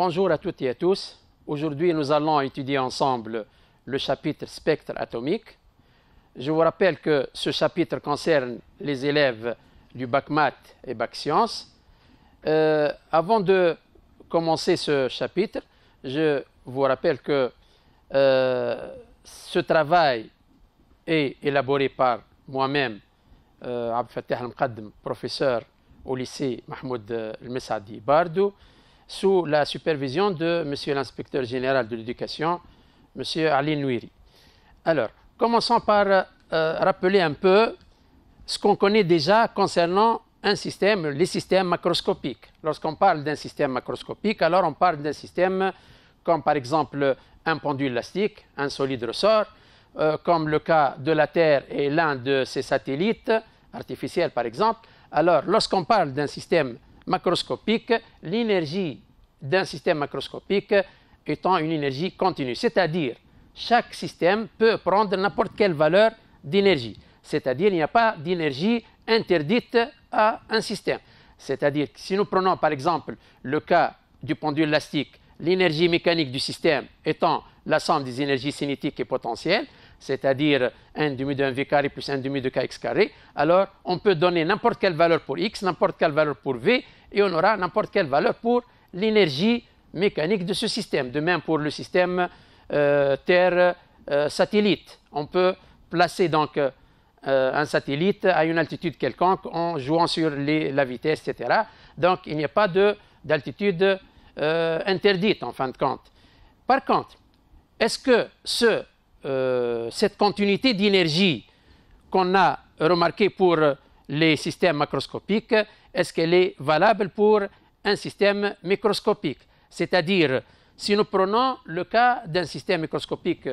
Bonjour à toutes et à tous. Aujourd'hui, nous allons étudier ensemble le chapitre spectre atomique. Je vous rappelle que ce chapitre concerne les élèves du bac maths et bac sciences. Avant de commencer ce chapitre, je vous rappelle que ce travail est élaboré par moi-même, Abdel Fattah Al-Mqaddam, professeur au lycée Mahmoud El-Mesadi Bardou, sous la supervision de Monsieur l'inspecteur général de l'éducation, Monsieur Ali Nouiri. Alors, commençons par rappeler un peu ce qu'on connaît déjà concernant un système, les systèmes macroscopiques. Lorsqu'on parle d'un système macroscopique, alors on parle d'un système comme par exemple un pendule élastique, un solide ressort, comme le cas de la Terre et l'un de ses satellites artificiels par exemple. Alors, lorsqu'on parle d'un système macroscopique, l'énergie d'un système macroscopique étant une énergie continue, c'est-à-dire chaque système peut prendre n'importe quelle valeur d'énergie, c'est-à-dire il n'y a pas d'énergie interdite à un système. C'est-à-dire que si nous prenons par exemple le cas du pendule élastique, l'énergie mécanique du système étant la somme des énergies cinétiques et potentielles, c'est-à-dire 1 demi de 1v carré plus 1 demi de kx carré, alors on peut donner n'importe quelle valeur pour x, n'importe quelle valeur pour v, et on aura n'importe quelle valeur pour l'énergie mécanique de ce système. De même pour le système Terre-satellite. On peut placer donc un satellite à une altitude quelconque en jouant sur la vitesse, etc. Donc il n'y a pas d'altitude interdite en fin de compte. Par contre, est-ce que cette continuité d'énergie qu'on a remarquée pour les systèmes macroscopiques, est-ce qu'elle est valable pour un système microscopique? C'est-à-dire, si nous prenons le cas d'un système microscopique,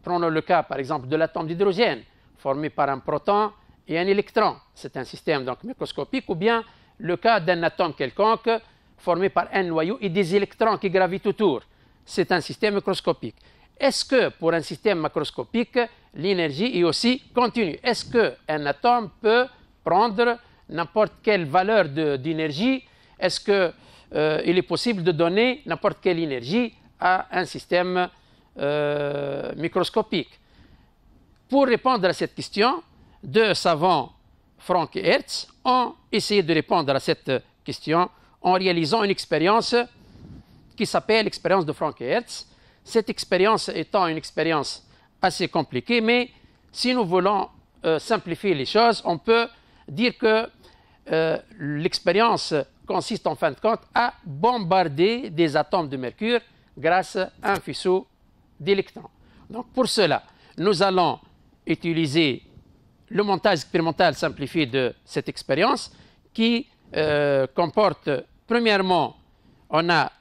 prenons le cas par exemple de l'atome d'hydrogène, formé par un proton et un électron, c'est un système donc microscopique, ou bien le cas d'un atome quelconque, formé par un noyau et des électrons qui gravitent autour, c'est un système microscopique. Est-ce que pour un système macroscopique, l'énergie est aussi continue? Est-ce qu'un atome peut prendre n'importe quelle valeur d'énergie? Est-ce qu'il est possible de donner n'importe quelle énergie à un système microscopique? Pour répondre à cette question, deux savants, Frank et Hertz, ont essayé de répondre à cette question en réalisant une expérience qui s'appelle l'expérience de Frank et Hertz. Cette expérience étant une expérience assez compliquée, mais si nous voulons simplifier les choses, on peut dire que l'expérience consiste en fin de compte à bombarder des atomes de mercure grâce à un faisceau d'électrons. Donc pour cela, nous allons utiliser le montage expérimental simplifié de cette expérience qui comporte, premièrement, on a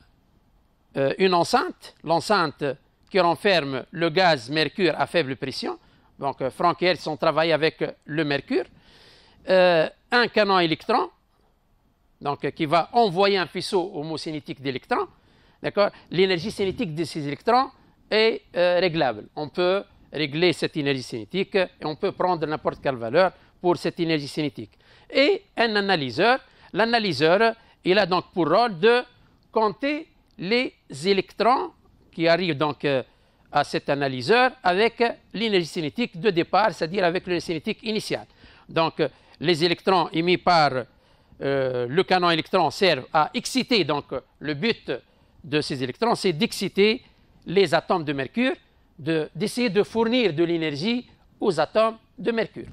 une enceinte, l'enceinte qui renferme le gaz mercure à faible pression. Donc Frank et Hertz ont travaillé avec le mercure. Un canon électron, donc qui va envoyer un faisceau homocinétique d'électrons. L'énergie cinétique de ces électrons est réglable. On peut régler cette énergie cinétique et on peut prendre n'importe quelle valeur pour cette énergie cinétique. Et un analyseur. L'analyseur, il a donc pour rôle de compter les électrons qui arrivent donc à cet analyseur avec l'énergie cinétique de départ, c'est-à-dire avec l'énergie cinétique initiale. Donc les électrons émis par le canon électron servent à exciter, donc le but de ces électrons, c'est d'exciter les atomes de mercure, d'essayer de fournir de l'énergie aux atomes de mercure.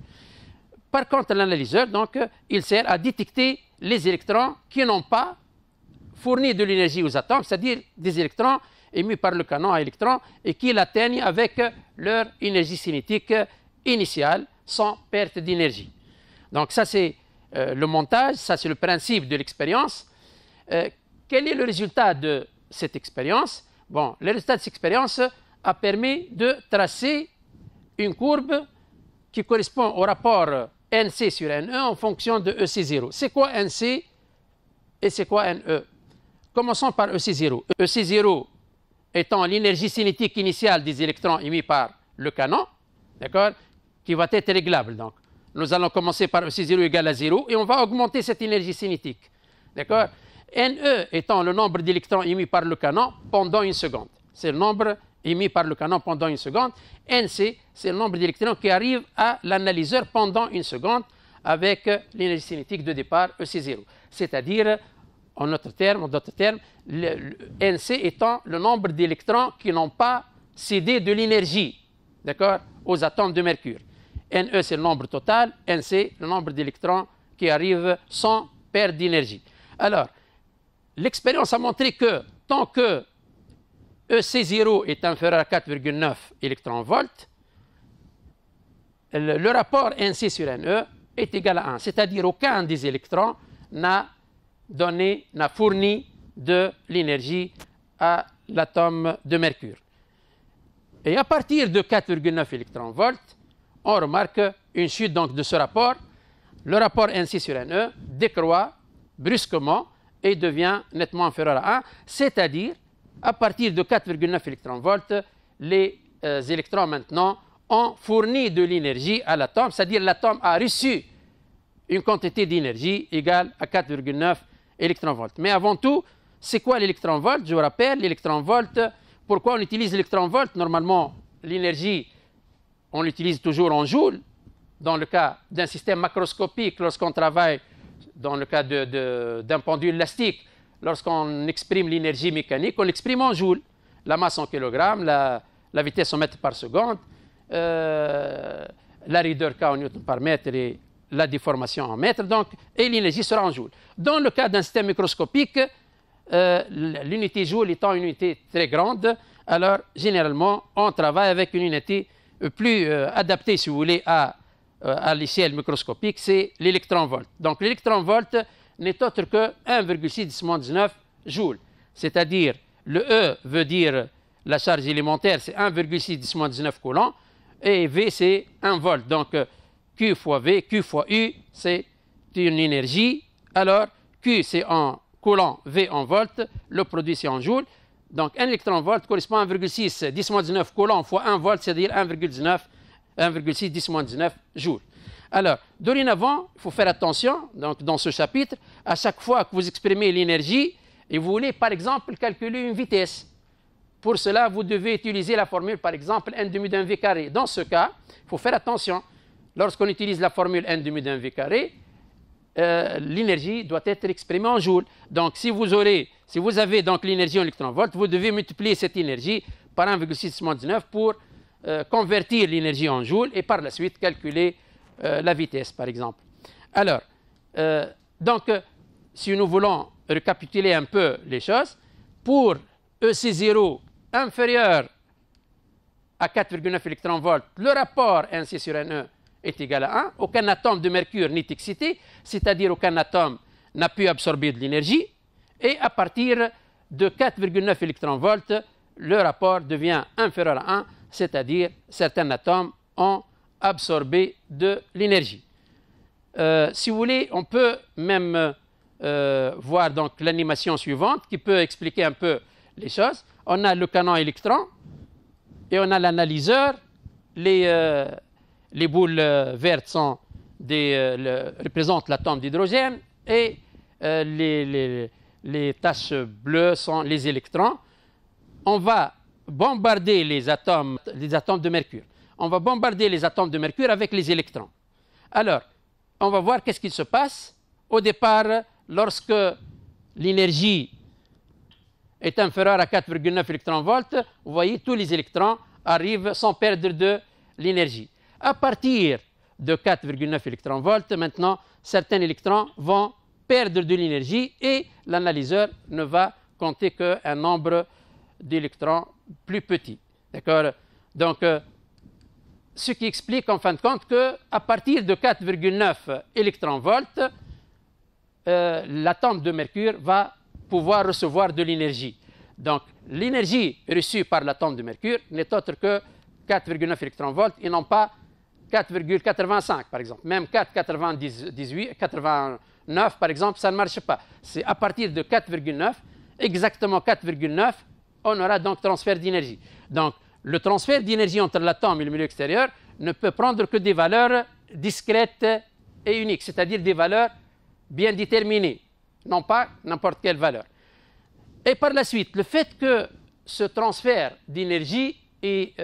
Par contre, l'analyseur, donc, il sert à détecter les électrons qui n'ont pas fourni de l'énergie aux atomes, c'est-à-dire des électrons émis par le canon à électrons et qui l'atteignent avec leur énergie cinétique initiale sans perte d'énergie. Donc ça c'est le montage, ça c'est le principe de l'expérience. Quel est le résultat de cette expérience? Bon, le résultat de cette expérience a permis de tracer une courbe qui correspond au rapport NC sur NE en fonction de EC0. C'est quoi NC et c'est quoi NE? Commençons par EC0. EC0 étant l'énergie cinétique initiale des électrons émis par le canon, d'accord, qui va être réglable. Donc, nous allons commencer par EC0 égale à 0 et on va augmenter cette énergie cinétique. D'accord? NE étant le nombre d'électrons émis par le canon pendant une seconde. C'est le nombre émis par le canon pendant une seconde. NC, c'est le nombre d'électrons qui arrivent à l'analyseur pendant une seconde avec l'énergie cinétique de départ EC0. C'est-à-dire, en d'autres termes, le NC étant le nombre d'électrons qui n'ont pas cédé de l'énergie, d'accord, aux atomes de mercure. NE, c'est le nombre total. NC, le nombre d'électrons qui arrivent sans perte d'énergie. Alors, l'expérience a montré que tant que EC0 est inférieur à 4,9 électronvolts, le rapport NC sur NE est égal à 1. C'est-à-dire aucun des électrons n'a fourni de l'énergie à l'atome de mercure. Et à partir de 4,9 électronvolts, on remarque une chute donc de ce rapport. Le rapport NC sur NE décroît brusquement et devient nettement inférieur à 1, c'est-à-dire à partir de 4,9 électronvolts, les électrons maintenant ont fourni de l'énergie à l'atome, c'est-à-dire l'atome a reçu une quantité d'énergie égale à 4,9 électronvolts. Mais avant tout, c'est quoi l'électronvolt? Je vous rappelle, l'électronvolt, pourquoi on utilise l'électronvolt? Normalement, l'énergie, on l'utilise toujours en joules. Dans le cas d'un système macroscopique, lorsqu'on travaille dans le cas d'un pendule élastique, lorsqu'on exprime l'énergie mécanique, on l'exprime en joules. La masse en kilogrammes, la vitesse en mètres par seconde, la raideur K en newton par mètre et la déformation en mètres, donc, et l'énergie sera en joules. Dans le cas d'un système microscopique, l'unité joule étant une unité très grande, alors généralement on travaille avec une unité plus adaptée, si vous voulez, à l'échelle microscopique, c'est l'électronvolt. Donc l'électronvolt n'est autre que 1,6 10⁻⁹ joules. C'est-à-dire, le E veut dire la charge élémentaire, c'est 1,6 10⁻⁹ coulomb, et V, c'est 1 volt. Donc Q fois V, Q fois U, c'est une énergie. Alors, Q, c'est en coulomb, V en volt, le produit, c'est en joules. Donc, un électronvolt correspond à 1,6 10⁻⁹ coulomb fois 1 volt, c'est-à-dire 1,6 10⁻⁹ joules. Alors, dorénavant, il faut faire attention, donc, dans ce chapitre, à chaque fois que vous exprimez l'énergie et vous voulez, par exemple, calculer une vitesse. Pour cela, vous devez utiliser la formule, par exemple, n demi d'un v carré. Dans ce cas, il faut faire attention. Lorsqu'on utilise la formule n demi d'un v carré, l'énergie doit être exprimée en joules. Donc, si vous avez donc l'énergie en électronvolts, vous devez multiplier cette énergie par 1,6 10⁻⁹ pour convertir l'énergie en joules et par la suite calculer la vitesse, par exemple. Alors, donc, si nous voulons récapituler un peu les choses, pour EC0 inférieur à 4,9 électronvolts, le rapport NC sur NE est égal à 1. Aucun atome de mercure n'est excité, c'est-à-dire aucun atome n'a pu absorber de l'énergie. Et à partir de 4,9 électronvolts, le rapport devient inférieur à 1, c'est-à-dire certains atomes ont absorbé de l'énergie. Si vous voulez, on peut même voir donc l'animation suivante qui peut expliquer un peu les choses. On a le canon électron et on a l'analyseur. Les boules vertes représentent l'atome d'hydrogène et les taches bleues sont les électrons. On va bombarder les atomes de mercure. On va bombarder les atomes de mercure avec les électrons. Alors, on va voir qu'est-ce qui se passe au départ lorsque l'énergie est inférieure à 4,9 électronvolts. Vous voyez, tous les électrons arrivent sans perdre de l'énergie. À partir de 4,9 électronvolts, maintenant, certains électrons vont perdre de l'énergie et l'analyseur ne va compter qu'un nombre d'électrons plus petit. D'accord? Donc, ce qui explique en fin de compte qu'à partir de 4,9 électronvolts, l'atome de mercure va pouvoir recevoir de l'énergie. Donc, l'énergie reçue par l'atome de mercure n'est autre que 4,9 électronvolts et non pas 4,85 par exemple. Même 4,89 par exemple, ça ne marche pas. C'est à partir de 4,9, exactement 4,9, on aura donc transfert d'énergie. Donc, le transfert d'énergie entre l'atome et le milieu extérieur ne peut prendre que des valeurs discrètes et uniques, c'est-à-dire des valeurs bien déterminées. non pas n'importe quelle valeur. Et par la suite, le fait que ce transfert d'énergie est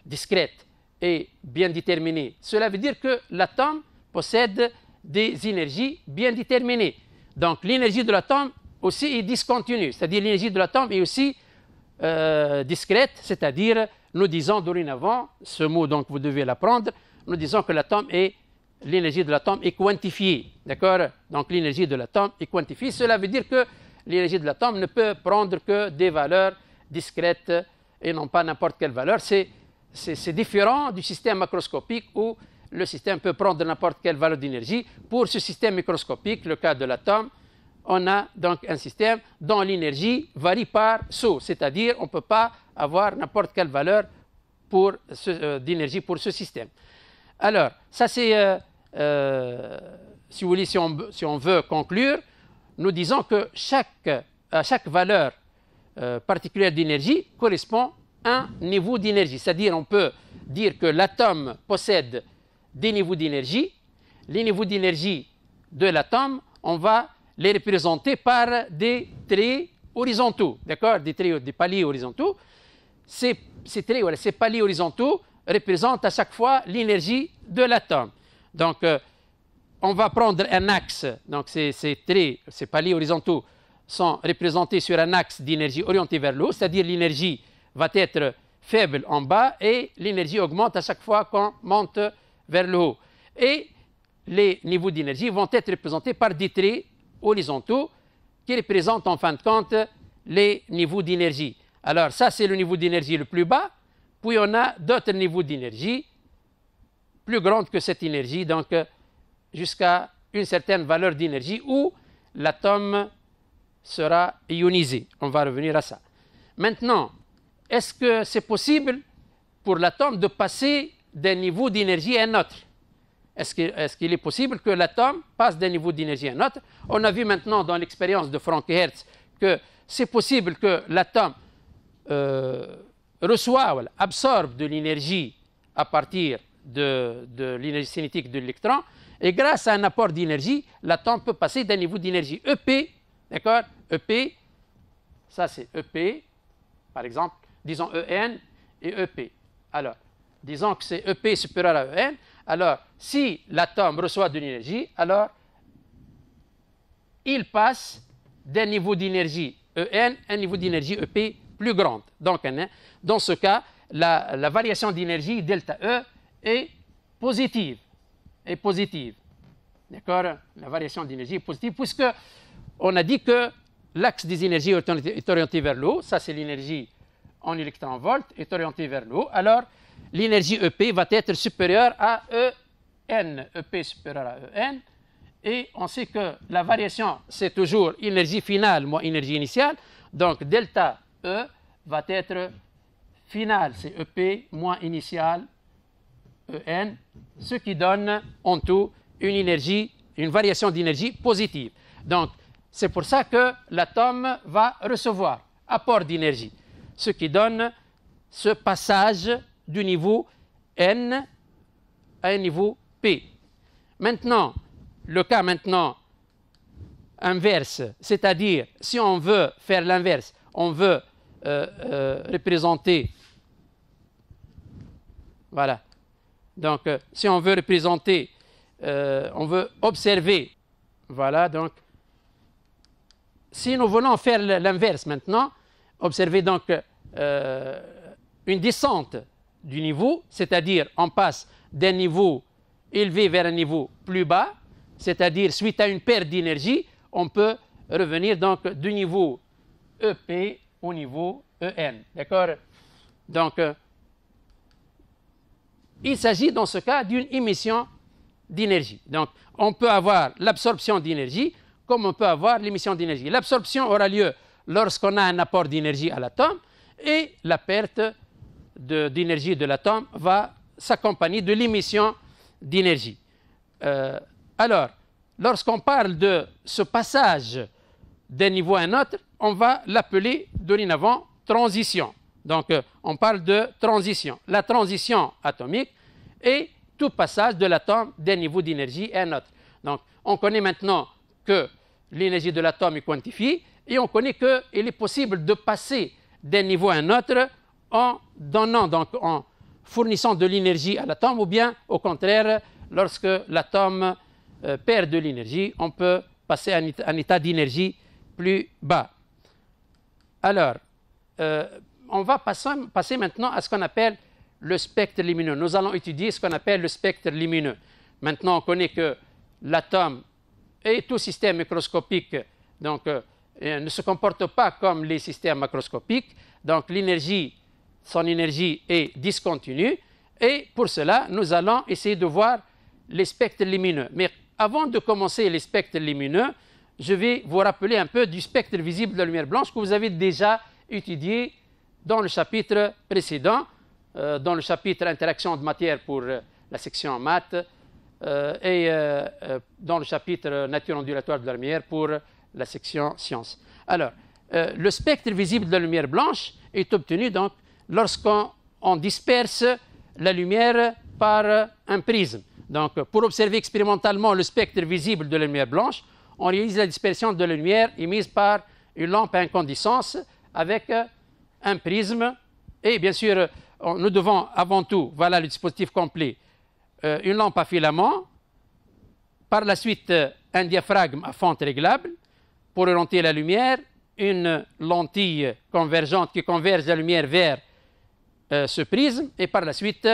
discrète et bien déterminé, cela veut dire que l'atome possède des énergies bien déterminées. Donc l'énergie de l'atome aussi est discontinue, c'est-à-dire l'énergie de l'atome est aussi discrète, c'est-à-dire nous disons dorénavant, ce mot donc vous devez l'apprendre, nous disons que l'énergie de l'atome est quantifiée, d'accord? Donc l'énergie de l'atome est quantifiée, cela veut dire que l'énergie de l'atome ne peut prendre que des valeurs discrètes et non pas n'importe quelle valeur. C'est différent du système macroscopique où le système peut prendre n'importe quelle valeur d'énergie. Pour ce système microscopique, le cas de l'atome, on a donc un système dont l'énergie varie par saut, c'est-à-dire on ne peut pas avoir n'importe quelle valeur d'énergie pour ce système. Alors, ça c'est, si vous voulez, si on veut conclure, nous disons que chaque valeur particulière d'énergie correspond à un niveau d'énergie. C'est-à-dire on peut dire que l'atome possède des niveaux d'énergie. Les niveaux d'énergie de l'atome, on va les représenter par des traits horizontaux, d'accord? Des paliers horizontaux. Ces paliers horizontaux représentent à chaque fois l'énergie de l'atome. Donc, on va prendre un axe, donc ces paliers horizontaux sont représentés sur un axe d'énergie orientée vers le haut, c'est-à-dire l'énergie va être faible en bas et l'énergie augmente à chaque fois qu'on monte vers le haut. Et les niveaux d'énergie vont être représentés par des traits horizontaux qui représentent en fin de compte les niveaux d'énergie. Alors ça c'est le niveau d'énergie le plus bas, puis on a d'autres niveaux d'énergie plus grands que cette énergie, donc jusqu'à une certaine valeur d'énergie où l'atome sera ionisé. On va revenir à ça. Maintenant, est-ce que c'est possible pour l'atome de passer d'un niveau d'énergie à un autre? Est-ce qu'il est possible que l'atome passe d'un niveau d'énergie à un autre? On a vu maintenant dans l'expérience de Frank et Hertz que c'est possible que l'atome absorbe de l'énergie à partir de l'énergie cinétique de l'électron, et grâce à un apport d'énergie, l'atome peut passer d'un niveau d'énergie EP, d'accord? EP, ça c'est EP, par exemple, disons EN et EP. Alors, disons que c'est EP supérieur à EN, alors si l'atome reçoit de l'énergie, alors il passe d'un niveau d'énergie EN à un niveau d'énergie EP plus grand. Donc, dans ce cas, la variation d'énergie delta E est positive. D'accord? La variation d'énergie est positive puisque on a dit que l'axe des énergies est orienté vers le haut. Ça, c'est l'énergie en électronvolts est orientée vers le haut. Alors, l'énergie EP va être supérieure à EN. EP supérieur à EN. Et on sait que la variation, c'est toujours énergie finale moins énergie initiale. Donc, delta E va être finale, c'est EP moins initiale EN, ce qui donne en tout une variation d'énergie positive. Donc, c'est pour ça que l'atome va recevoir apport d'énergie, ce qui donne ce passage du niveau N à un niveau P. Maintenant, le cas inverse, c'est-à-dire si on veut faire l'inverse, on veut représenter, voilà, donc si on veut représenter, on veut observer, voilà, donc si nous voulons faire l'inverse maintenant, observer donc une descente du niveau, c'est-à-dire on passe d'un niveau élevé vers un niveau plus bas, c'est-à-dire suite à une perte d'énergie, on peut revenir donc du niveau EP au niveau EN. D'accord? Donc, il s'agit dans ce cas d'une émission d'énergie. Donc, on peut avoir l'absorption d'énergie comme on peut avoir l'émission d'énergie. L'absorption aura lieu lorsqu'on a un apport d'énergie à l'atome et la perte d'énergie de l'atome va s'accompagner de l'émission d'énergie. Alors, lorsqu'on parle de ce passage d'un niveau à un autre, on va l'appeler dorénavant transition. Donc, on parle de transition. La transition atomique est tout passage de l'atome d'un niveau d'énergie à un autre. Donc, on connaît maintenant que l'énergie de l'atome est quantifiée et on connaît qu'il est possible de passer d'un niveau à un autre en donnant, donc en fournissant de l'énergie à l'atome, ou bien au contraire, lorsque l'atome perd de l'énergie, on peut passer à un état d'énergie plus bas. Alors, on va passer maintenant à ce qu'on appelle le spectre lumineux. Nous allons étudier ce qu'on appelle le spectre lumineux. Maintenant, on connaît que l'atome et tout système microscopique donc, ne se comporte pas comme les systèmes macroscopiques. Donc, l'énergie, son énergie est discontinue. Et pour cela, nous allons essayer de voir les spectres lumineux. Mais avant de commencer les spectres lumineux, je vais vous rappeler un peu du spectre visible de la lumière blanche que vous avez déjà étudié dans le chapitre précédent, dans le chapitre interaction de matière pour la section maths et dans le chapitre nature ondulatoire de la lumière pour la section sciences. Alors, le spectre visible de la lumière blanche est obtenu donc lorsqu'on disperse la lumière par un prisme. Donc, pour observer expérimentalement le spectre visible de la lumière blanche, on réalise la dispersion de la lumière émise par une lampe à incandescence avec un prisme. Et bien sûr, nous devons avant tout, voilà le dispositif complet, une lampe à filament, par la suite un diaphragme à fente réglable pour orienter la lumière, une lentille convergente qui converge la lumière vers ce prisme, et par la suite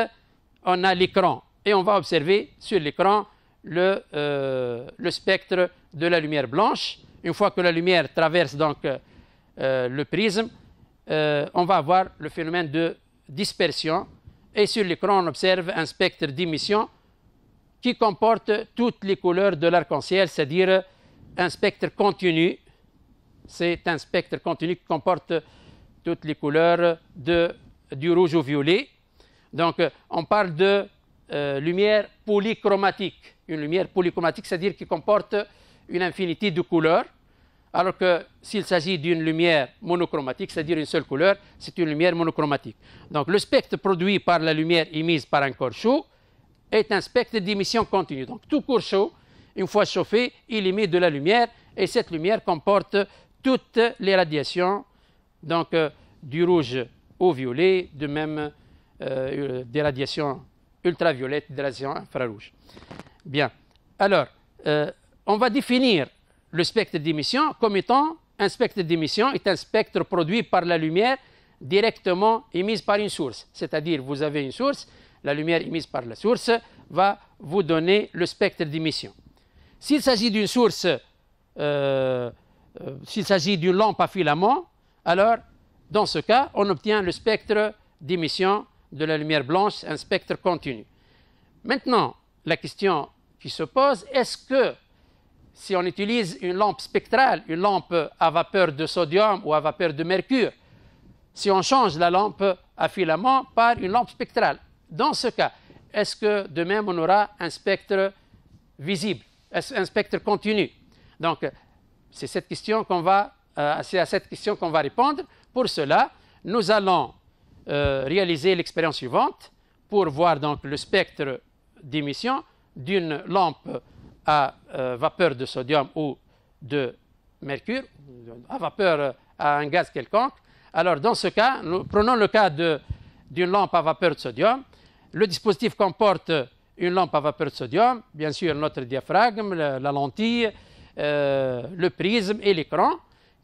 on a l'écran et on va observer sur l'écran le spectre de la lumière blanche. Une fois que la lumière traverse donc le prisme, on va avoir le phénomène de dispersion, et sur l'écran on observe un spectre d'émission qui comporte toutes les couleurs de l'arc-en-ciel, c'est-à-dire un spectre continu. C'est un spectre continu qui comporte toutes les couleurs du rouge au violet. Donc on parle de lumière polychromatique. Une lumière polychromatique, c'est-à-dire qui comporte une infinité de couleurs, alors que s'il s'agit d'une lumière monochromatique, c'est-à-dire une seule couleur, c'est une lumière monochromatique. Donc le spectre produit par la lumière émise par un corps chaud est un spectre d'émission continue. Donc tout corps chaud, une fois chauffé, il émet de la lumière, et cette lumière comporte toutes les radiations, donc du rouge au violet, de même des radiations ultraviolettes, des radiations infrarouges. Bien. Alors, on va définir le spectre d'émission comme étant un spectre d'émission est un spectre produit par la lumière directement émise par une source. C'est-à-dire, vous avez une source, la lumière émise par la source va vous donner le spectre d'émission. S'il s'agit d'une source, s'il s'agit d'une lampe à filament, alors, dans ce cas, on obtient le spectre d'émission de la lumière blanche, un spectre continu. Maintenant, la question qui se pose, est-ce que si on utilise une lampe spectrale, une lampe à vapeur de sodium ou à vapeur de mercure, si on change la lampe à filament par une lampe spectrale, dans ce cas, est-ce que de même on aura un spectre visible, un spectre continu? Donc, c'est cette question qu'on va, c'est à cette question qu'on va répondre. Pour cela, nous allons réaliser l'expérience suivante pour voir donc le spectre d'émission d'une lampe à vapeur de sodium ou de mercure, à vapeur à un gaz quelconque. Alors, dans ce cas, nous prenons le cas d'une lampe à vapeur de sodium. Le dispositif comporte une lampe à vapeur de sodium, bien sûr notre diaphragme, la lentille, le prisme et l'écran.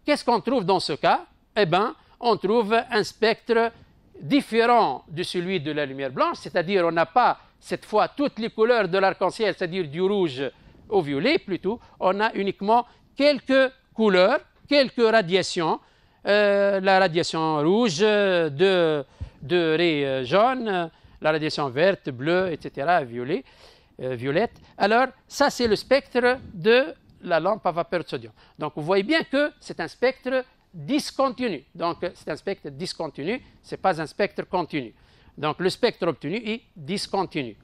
Qu'est-ce qu'on trouve dans ce cas? Eh bien, on trouve un spectre différent de celui de la lumière blanche, c'est-à-dire on n'a pas cette fois toutes les couleurs de l'arc-en-ciel, c'est-à-dire du rouge au violet plutôt, on a uniquement quelques couleurs, quelques radiations, la radiation rouge, de raies jaunes, la radiation verte, bleue, etc., violette. Alors, ça c'est le spectre de la lampe à vapeur de sodium. Donc, vous voyez bien que c'est un spectre discontinu. Donc, c'est un spectre discontinu, ce n'est pas un spectre continu. Donc, le spectre obtenu est discontinu.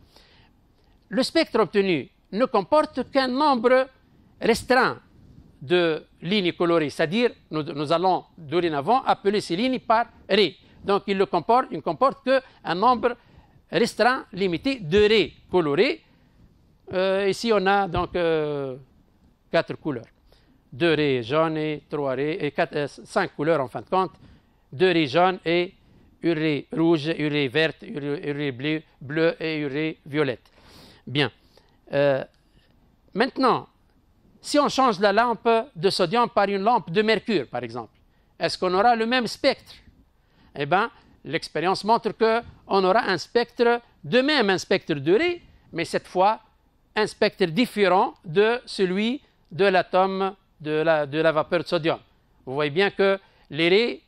Le spectre obtenu ne comporte qu'un nombre restreint de lignes colorées, c'est-à-dire, nous allons dorénavant appeler ces lignes par raies. Donc, il ne comporte qu'un nombre restreint, limité de raies colorées. Ici, on a donc 4 couleurs. 2 raies jaunes et 3 raies, et 5 couleurs en fin de compte, 2 raies jaunes et une raie rouge, une raie verte, une raie bleue et une raie violette. Bien. Maintenant, si on change la lampe de sodium par une lampe de mercure, par exemple, est-ce qu'on aura le même spectre? Eh bien, l'expérience montre qu'on aura un spectre, de même un spectre de raies, mais cette fois, un spectre différent de celui de l'atome de la vapeur de sodium. Vous voyez bien que les raies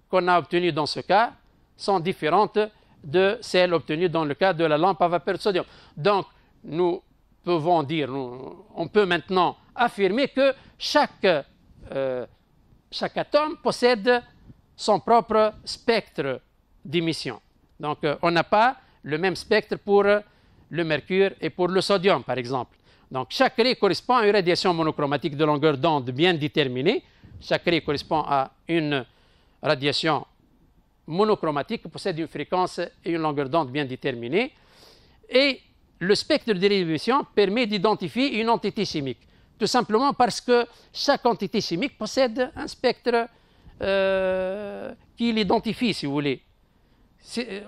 qu'on a obtenues dans ce cas sont différentes de celles obtenues dans le cas de la lampe à vapeur de sodium. Donc, nous pouvons dire, on peut maintenant affirmer que chaque atome possède son propre spectre d'émission. Donc, on n'a pas le même spectre pour le mercure et pour le sodium, par exemple. Donc, chaque raie correspond à une radiation monochromatique de longueur d'onde bien déterminée. Chaque raie correspond à une radiation monochromatique qui possède une fréquence et une longueur d'onde bien déterminée. Et le spectre de d'émission permet d'identifier une entité chimique. Tout simplement parce que chaque entité chimique possède un spectre qui l'identifie, si vous voulez.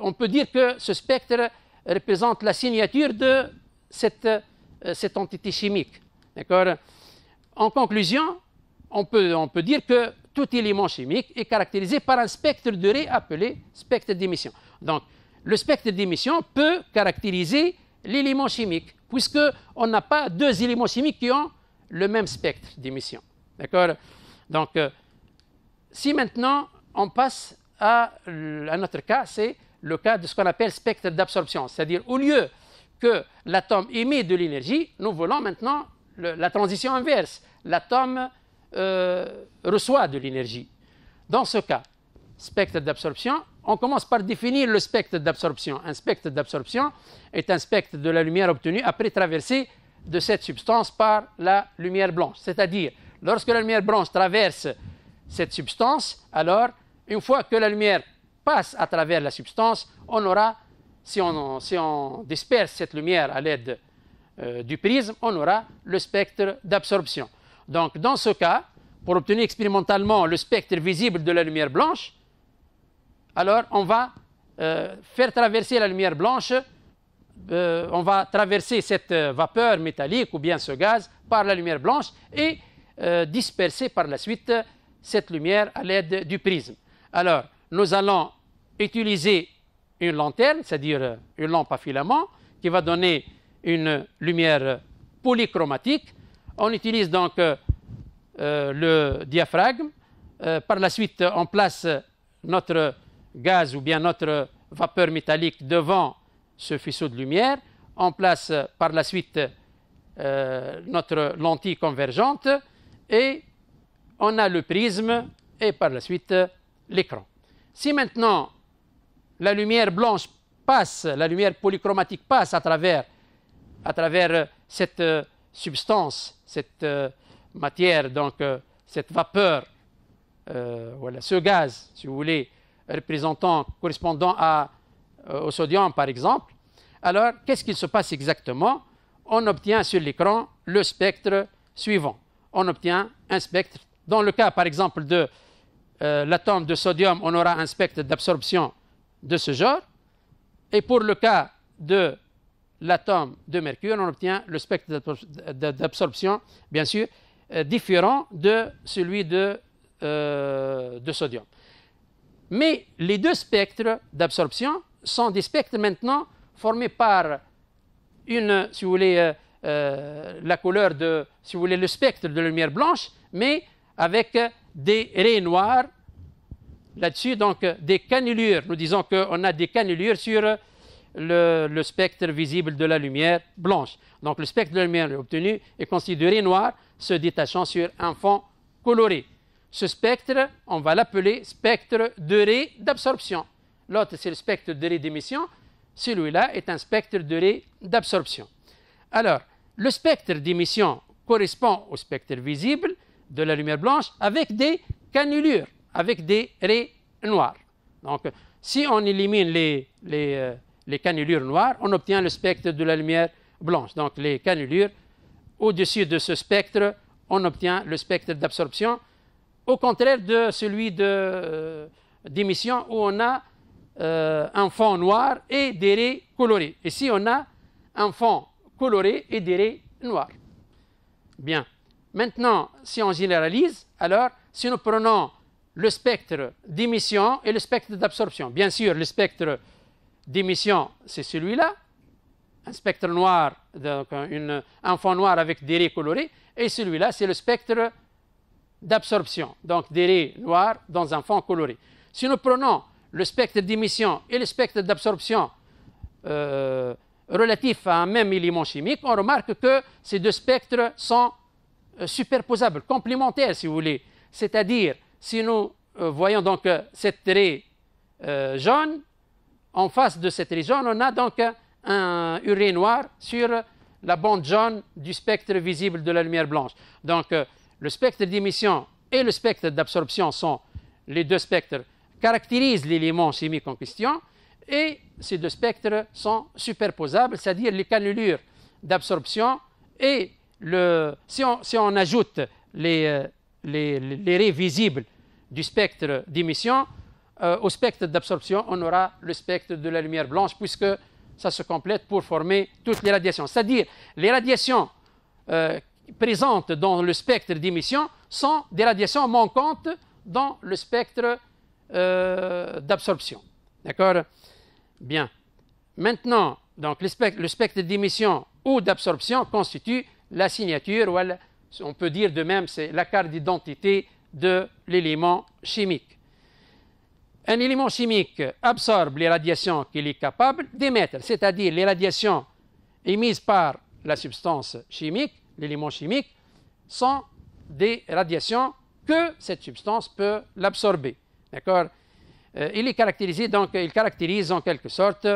On peut dire que ce spectre représente la signature de cette entité chimique. D'accord? En conclusion, on peut dire que tout élément chimique est caractérisé par un spectre de raies appelé spectre d'émission. Donc, le spectre d'émission peut caractériser l'élément chimique, puisqu'on n'a pas deux éléments chimiques qui ont le même spectre d'émission. D'accord? Donc, si maintenant on passe à notre cas, c'est le cas de ce qu'on appelle spectre d'absorption. C'est-à-dire, au lieu que l'atome émet de l'énergie, nous voulons maintenant la transition inverse. L'atome reçoit de l'énergie. Dans ce cas, spectre d'absorption, on commence par définir le spectre d'absorption. Un spectre d'absorption est un spectre de la lumière obtenue après traversée de cette substance par la lumière blanche. C'est-à-dire, lorsque la lumière blanche traverse cette substance, alors, une fois que la lumière passe à travers la substance, on aura, si on disperse cette lumière à l'aide du prisme, on aura le spectre d'absorption. Donc, dans ce cas, pour obtenir expérimentalement le spectre visible de la lumière blanche, alors on va faire traverser la lumière blanche, on va traverser cette vapeur métallique ou bien ce gaz par la lumière blanche et disperser par la suite cette lumière à l'aide du prisme. Alors, nous allons utiliser une lanterne, c'est-à-dire une lampe à filament, qui va donner une lumière polychromatique. On utilise donc le diaphragme. Par la suite, on place notre gaz ou bien notre vapeur métallique devant ce faisceau de lumière. On place par la suite notre lentille convergente et on a le prisme et par la suite l'écran. Si maintenant la lumière blanche passe, la lumière polychromatique passe à travers cette substance, cette matière, donc cette vapeur, voilà, ce gaz, si vous voulez, correspondant au sodium par exemple, alors qu'est-ce qu'il se passe exactement? On obtient sur l'écran le spectre suivant. On obtient un spectre. Dans le cas par exemple de l'atome de sodium, on aura un spectre d'absorption de ce genre. Et pour le cas de l'atome de mercure, on obtient le spectre d'absorption, bien sûr, différent de celui de sodium. Mais les deux spectres d'absorption sont des spectres maintenant formés par une, si vous voulez, la couleur de, si vous voulez, le spectre de la lumière blanche, mais avec des raies noires là-dessus, donc des cannelures. Nous disons qu'on a des cannelures sur le spectre visible de la lumière blanche. Donc le spectre de la lumière obtenu est constitué de raies noires se détachant sur un fond coloré. Ce spectre, on va l'appeler spectre de raies d'absorption. L'autre, c'est le spectre de raies d'émission. Celui-là est un spectre de raies d'absorption. Alors, le spectre d'émission correspond au spectre visible de la lumière blanche avec des cannelures, avec des raies noires. Donc, si on élimine les cannelures noires, on obtient le spectre de la lumière blanche. Donc, les cannelures, au-dessus de ce spectre, on obtient le spectre d'absorption, au contraire de celui d'émission où on a un fond noir et des raies colorées. Ici, on a un fond coloré et des raies noires. Bien. Maintenant, si on généralise, alors, si nous prenons le spectre d'émission et le spectre d'absorption, bien sûr, le spectre d'émission, c'est celui-là, un spectre noir, donc un fond noir avec des raies colorées, et celui-là, c'est le spectre d'absorption, donc des raies noires dans un fond coloré. Si nous prenons le spectre d'émission et le spectre d'absorption relatifs à un même élément chimique, on remarque que ces deux spectres sont superposables, complémentaires, si vous voulez. C'est-à-dire, si nous voyons donc cette raie jaune, en face de cette raie jaune, on a donc une raie noire sur la bande jaune du spectre visible de la lumière blanche. Donc, le spectre d'émission et le spectre d'absorption sont les deux spectres caractérisent l'élément chimique en question, et ces deux spectres sont superposables, c'est-à-dire les cannelures d'absorption et si on ajoute les raies visibles du spectre d'émission, au spectre d'absorption, on aura le spectre de la lumière blanche, puisque ça se complète pour former toutes les radiations. C'est-à-dire, les radiations présentes dans le spectre d'émission sont des radiations manquantes dans le spectre d'absorption. D'accord? Bien. Maintenant, donc, le spectre d'émission ou d'absorption constitue la signature, ou on peut dire de même, c'est la carte d'identité de l'élément chimique. Un élément chimique absorbe les radiations qu'il est capable d'émettre, c'est-à-dire les radiations émises par la substance chimique, l'élément chimique, sont des radiations que cette substance peut l'absorber. D'accord? Il caractérise en quelque sorte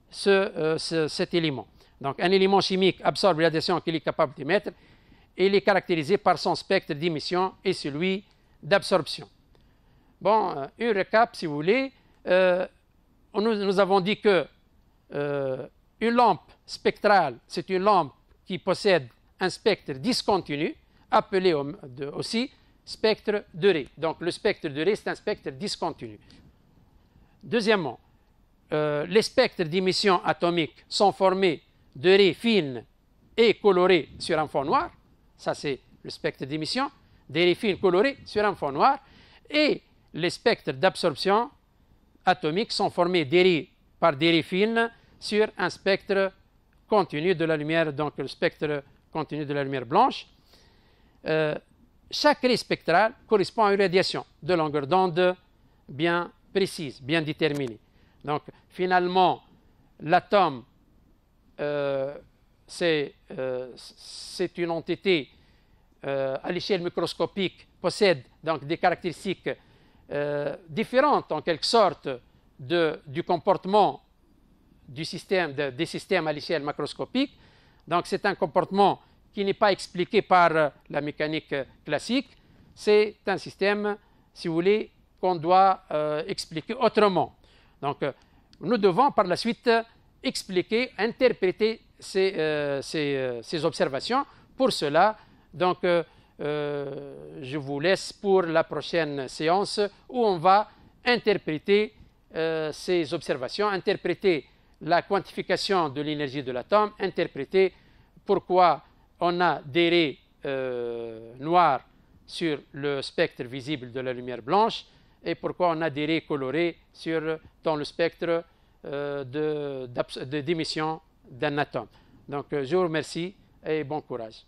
cet élément. Donc, un élément chimique absorbe les radiations qu'il est capable d'émettre et il est caractérisé par son spectre d'émission et celui d'absorption. Bon, un récap, si vous voulez. Nous avons dit que une lampe spectrale, c'est une lampe qui possède un spectre discontinu, appelé aussi spectre de raies. Donc, le spectre de raies, c'est un spectre discontinu. Deuxièmement, les spectres d'émission atomique sont formés de raies fines et colorées sur un fond noir. Ça, c'est le spectre d'émission. Des raies fines colorées sur un fond noir. Et les spectres d'absorption atomique sont formés par des raies fines sur un spectre continu de la lumière, donc le spectre continu de la lumière blanche. Chaque raie spectrale correspond à une radiation de longueur d'onde bien précise, bien déterminée. Donc, finalement, l'atome, c'est une entité à l'échelle microscopique, possède donc des caractéristiques différentes en quelque sorte du comportement des systèmes à l'échelle macroscopique. Donc, c'est un comportement qui n'est pas expliqué par la mécanique classique. C'est un système, si vous voulez, qu'on doit expliquer autrement. Donc, nous devons par la suite expliquer, interpréter ces observations. Pour cela, donc, je vous laisse pour la prochaine séance où on va interpréter ces observations, interpréter la quantification de l'énergie de l'atome, interpréter pourquoi on a des raies noires sur le spectre visible de la lumière blanche et pourquoi on a des raies colorées dans le spectre d'émission d'un atome. Donc, je vous remercie et bon courage.